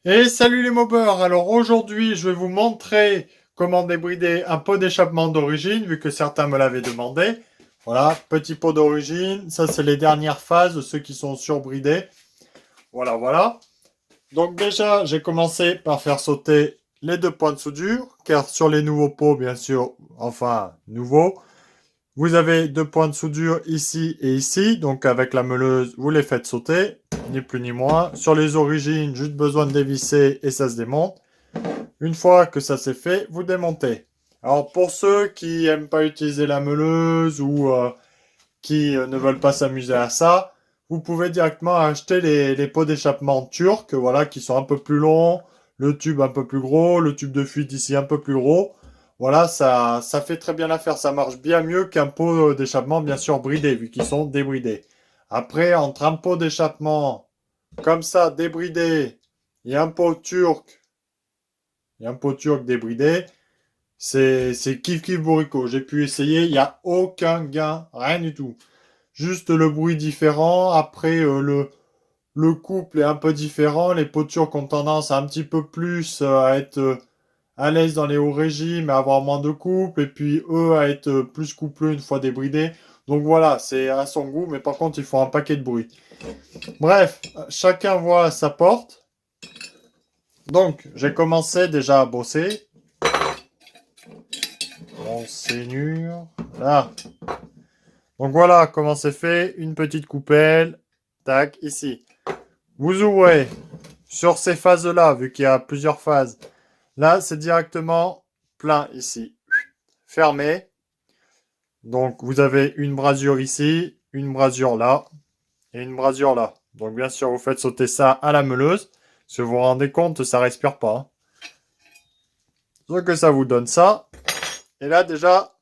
Et salut les mobbers. Alors aujourd'hui, je vais vous montrer comment débrider un pot d'échappement d'origine, vu que certains me l'avaient demandé. Voilà, petit pot d'origine. Ça, c'est les dernières phases, ceux qui sont surbridés. Voilà, voilà. Donc déjà, j'ai commencé par faire sauter les deux points de soudure, car sur les nouveaux pots, bien sûr, enfin, nouveaux, vous avez deux points de soudure ici et ici. Donc avec la meuleuse, vous les faites sauter, ni plus ni moins. Sur les origines, juste besoin de dévisser et ça se démonte. Une fois que ça c'est fait, vous démontez. Alors pour ceux qui aiment pas utiliser la meuleuse ou qui ne veulent pas s'amuser à ça, vous pouvez directement acheter les pots d'échappement turcs, voilà, qui sont un peu plus longs, le tube un peu plus gros, le tube de fuite ici un peu plus gros. Voilà, ça fait très bien l'affaire. Ça marche bien mieux qu'un pot d'échappement, bien sûr, bridé, vu qu'ils sont débridés. Après, entre un pot d'échappement comme ça, débridé, et un pot turc, débridé, c'est kiff kiff bourrico. J'ai pu essayer, il n'y a aucun gain, rien du tout. Juste le bruit différent. Après, le couple est un peu différent. Les pots turcs ont tendance à un petit peu plus à être à l'aise dans les hauts régimes, à avoir moins de couple, et puis eux à être plus coupleux une fois débridés. Donc voilà, c'est à son goût, mais par contre, il faut un paquet de bruit. Bref, chacun voit sa porte. Donc, j'ai commencé déjà à bosser. Monseigneur. Là. Donc voilà comment c'est fait. Une petite coupelle. Tac, ici. Vous ouvrez sur ces phases-là, vu qu'il y a plusieurs phases. Là, c'est directement plein ici. Fermé. Donc, vous avez une brasure ici, une brasure là, et une brasure là. Donc, bien sûr, vous faites sauter ça à la meuleuse. Si vous vous rendez compte, ça respire pas. Hein. Donc, que ça vous donne ça. Et là, déjà...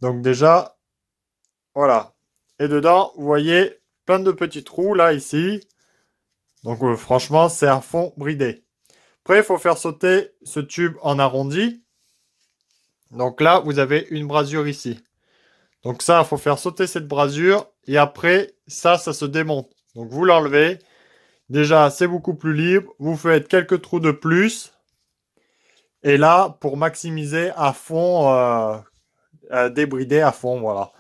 Donc, déjà, voilà. Et dedans, vous voyez plein de petits trous, là, ici. Donc, franchement, c'est à fond bridé. Après, il faut faire sauter ce tube en arrondi. Donc là, vous avez une brasure ici. Donc ça, il faut faire sauter cette brasure. Et après, ça se démonte. Donc vous l'enlevez. Déjà, c'est beaucoup plus libre. Vous faites quelques trous de plus. Et là, pour maximiser à fond, débrider à fond, voilà.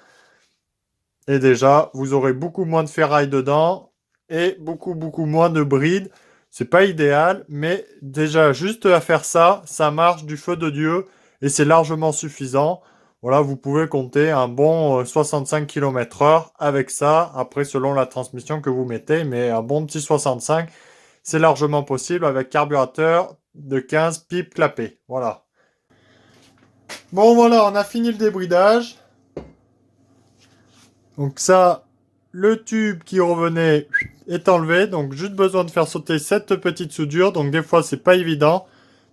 Et déjà, vous aurez beaucoup moins de ferraille dedans. Et beaucoup moins de bride. C'est pas idéal, mais déjà, juste à faire ça, ça marche du feu de Dieu. Et c'est largement suffisant. Voilà, vous pouvez compter un bon 65 km/h avec ça. Après, selon la transmission que vous mettez, mais un bon petit 65, c'est largement possible avec carburateur de 15 pipes clapées. Voilà. Bon, voilà, on a fini le débridage. Donc ça, le tube qui revenait est enlevé. Donc juste besoin de faire sauter cette petite soudure. Donc des fois, c'est pas évident.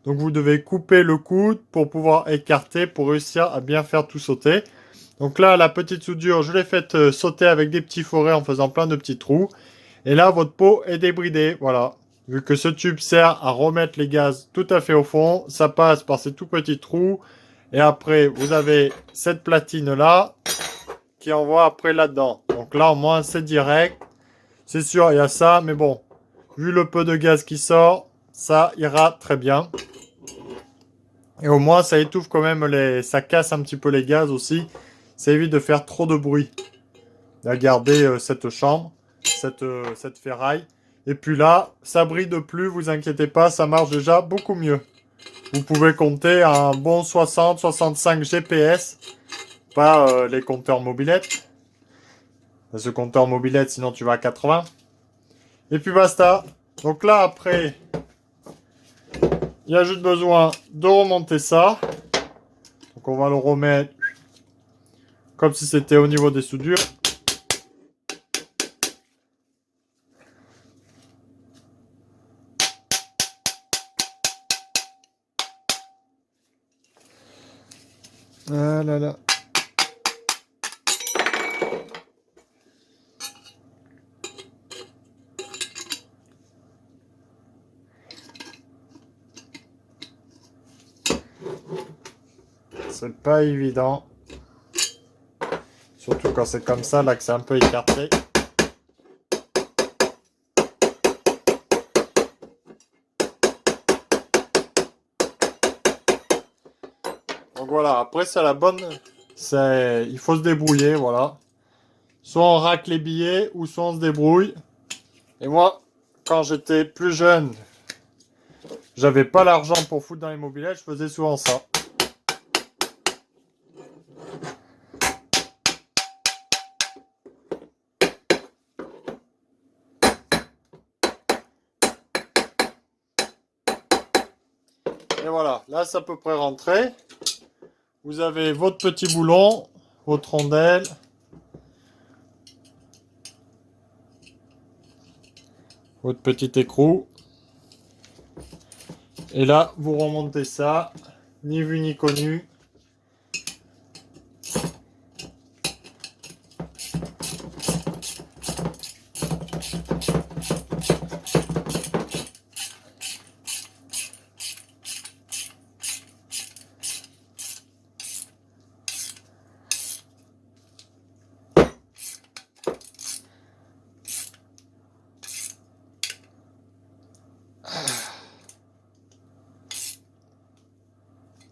Donc vous devez couper le coude pour pouvoir écarter, pour réussir à bien faire tout sauter. Donc là, la petite soudure, je l'ai faite sauter avec des petits forets en faisant plein de petits trous. Et là, votre pot est débridé. Voilà. Vu que ce tube sert à remettre les gaz tout à fait au fond, ça passe par ces tout petits trous. Et après, vous avez cette platine-là qui envoie après là-dedans. Donc là, au moins, c'est direct. C'est sûr, il y a ça. Mais bon, vu le peu de gaz qui sort, ça ira très bien. Et au moins, ça étouffe quand même les... Ça casse un petit peu les gaz aussi. Ça évite de faire trop de bruit. À garder cette chambre, cette ferraille. Et puis là, ça brille plus, vous inquiétez pas, ça marche déjà beaucoup mieux. Vous pouvez compter un bon 60-65 GPS, pas les compteurs mobilettes. Ce compteur mobilette, sinon tu vas à 80. Et puis basta. Donc là, après, il y a juste besoin de remonter ça. Donc on va le remettre comme si c'était au niveau des soudures. Ah là là. C'est pas évident. Surtout quand c'est comme ça, là, que c'est un peu écarté. Donc voilà, après c'est la bonne... Il faut se débrouiller, voilà. Soit on racle les billets, ou soit on se débrouille. Et moi, quand j'étais plus jeune, j'avais pas l'argent pour foutre dans les mobilettes, je faisais souvent ça. Et voilà, là c'est à peu près rentré. Vous avez votre petit boulon, votre rondelle. Votre petit écrou. Et là, vous remontez ça, ni vu ni connu.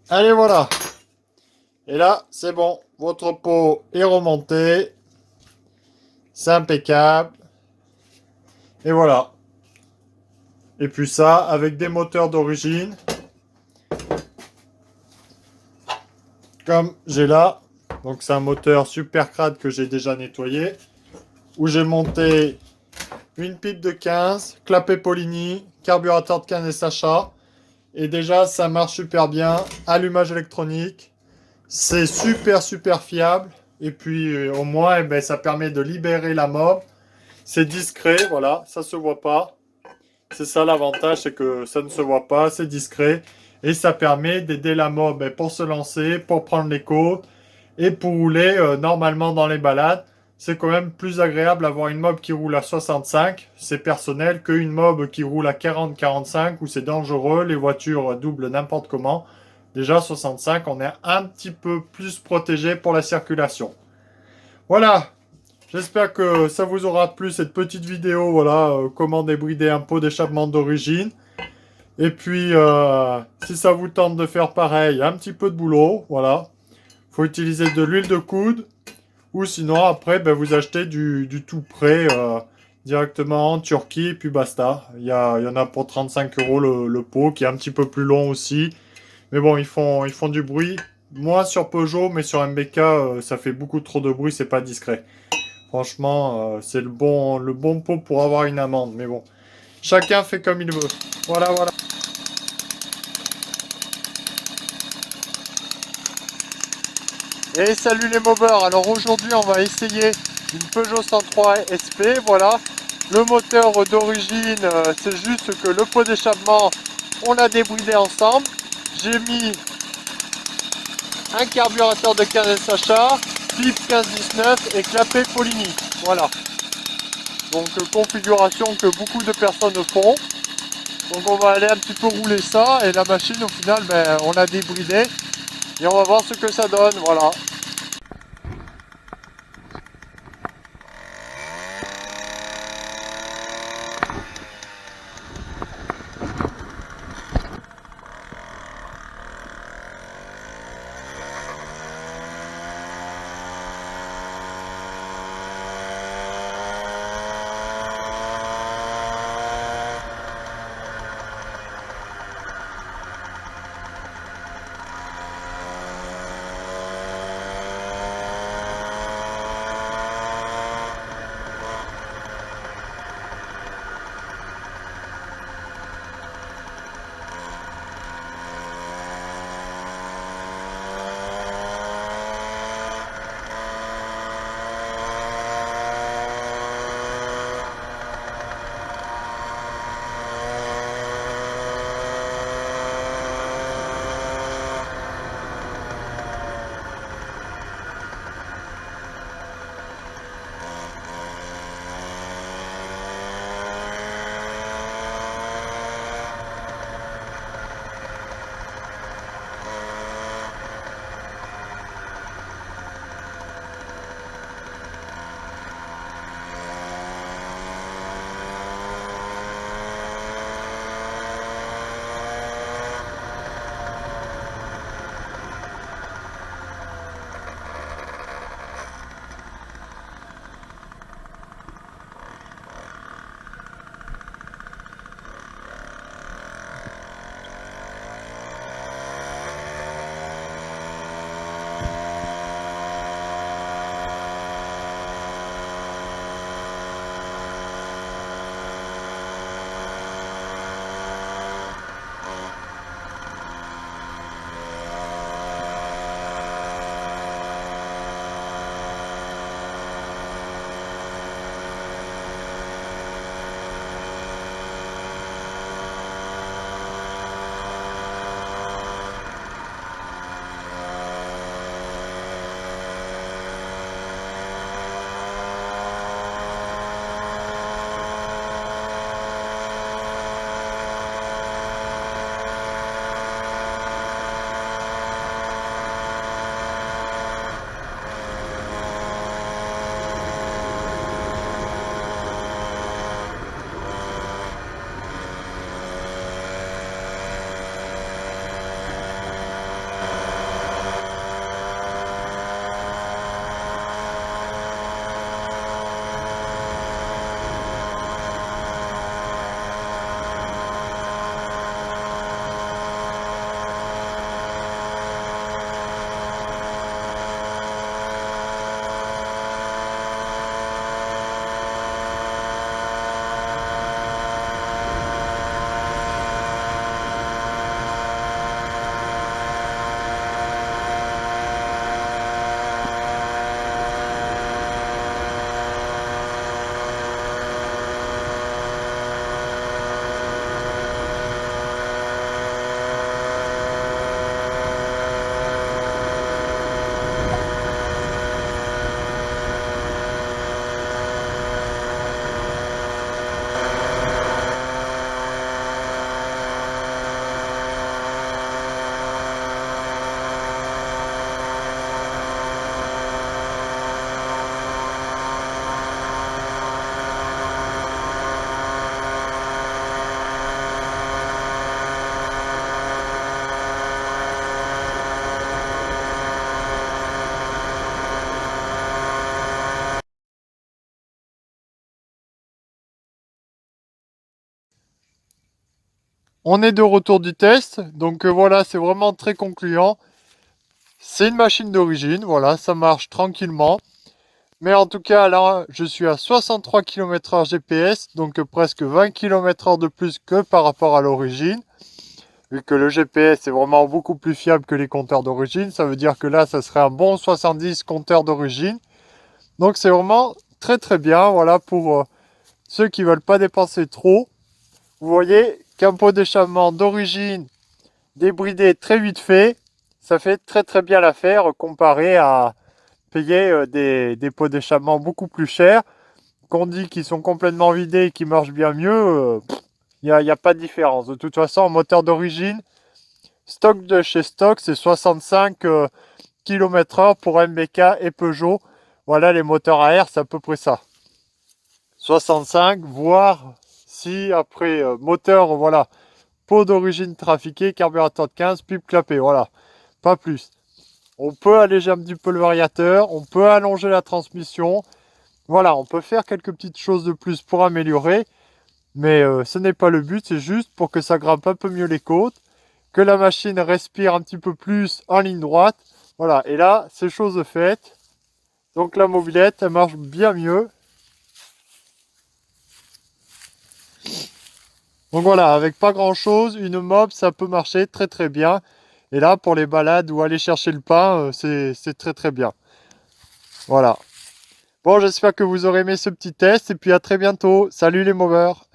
Allez, voilà. Et là, c'est bon. Votre pot est remonté. C'est impeccable. Et voilà. Et puis ça, avec des moteurs d'origine. Comme j'ai là. Donc c'est un moteur super crade que j'ai déjà nettoyé. Où j'ai monté une pipe de 15, clapet Polini, carburateur de 15 SHA. Et déjà, ça marche super bien. Allumage électronique. C'est super fiable. Et puis, au moins, eh ben, ça permet de libérer la mob. C'est discret, voilà. Ça se voit pas. C'est ça l'avantage, c'est que ça ne se voit pas. C'est discret. Et ça permet d'aider la mob pour se lancer, pour prendre les côtes. Et pour rouler normalement dans les balades. C'est quand même plus agréable d'avoir une mob qui roule à 65, c'est personnel, qu'une mob qui roule à 40-45 où c'est dangereux, les voitures doublent n'importe comment. Déjà 65, on est un petit peu plus protégé pour la circulation. Voilà, j'espère que ça vous aura plu cette petite vidéo, voilà, comment débrider un pot d'échappement d'origine. Et puis, si ça vous tente de faire pareil, un petit peu de boulot, voilà. Faut utiliser de l'huile de coude. Ou sinon, après, ben, vous achetez du tout prêt directement en Turquie, puis basta. Il y en a pour 35 € le pot, qui est un petit peu plus long aussi. Mais bon, ils font du bruit. Moins sur Peugeot, mais sur MBK, ça fait beaucoup trop de bruit, c'est pas discret. Franchement, c'est le bon pot pour avoir une amende. Mais bon, chacun fait comme il veut. Voilà, voilà. Et salut les mobbers, alors aujourd'hui on va essayer une Peugeot 103 SP, voilà. Le moteur d'origine, c'est juste que le pot d'échappement, on l'a débridé ensemble. J'ai mis un carburateur de 15 SHA, pipe 15-19 et clapet Polini, voilà. Donc configuration que beaucoup de personnes font. Donc on va aller un petit peu rouler ça et la machine au final, ben, on l'a débridé. Et on va voir ce que ça donne, voilà. On est de retour du test, donc voilà, c'est vraiment très concluant. C'est une machine d'origine, voilà, ça marche tranquillement. Mais en tout cas, là, je suis à 63 km/h GPS, donc presque 20 km/h de plus que par rapport à l'origine. Vu que le GPS est vraiment beaucoup plus fiable que les compteurs d'origine, ça veut dire que là, ça serait un bon 70 compteurs d'origine. Donc c'est vraiment très très bien, voilà, pour ceux qui veulent pas dépenser trop. Vous voyez qu'un pot d'échappement d'origine débridé très vite fait, ça fait très très bien l'affaire comparé à payer des pots d'échappement beaucoup plus chers, qu'on dit qu'ils sont complètement vidés et qui marchent bien mieux. Il n'y a pas de différence. De toute façon, en moteur d'origine, stock de chez Stock, c'est 65 km/h pour MBK et Peugeot. Voilà, les moteurs à air, c'est à peu près ça. 65, voire si après moteur, voilà, pot d'origine trafiquée, carburateur de 15, pipe clapée, voilà, pas plus. On peut alléger un petit peu le variateur, on peut allonger la transmission, voilà, on peut faire quelques petites choses de plus pour améliorer, mais ce n'est pas le but, c'est juste pour que ça grimpe un peu mieux les côtes, que la machine respire un petit peu plus en ligne droite, voilà, et là, c'est chose faite. Donc la mobilette, elle marche bien mieux. Donc voilà, avec pas grand chose, une mob, ça peut marcher très très bien. Et là, pour les balades ou aller chercher le pain, c'est très très bien. Voilà. Bon, j'espère que vous aurez aimé ce petit test et puis à très bientôt. Salut les movers!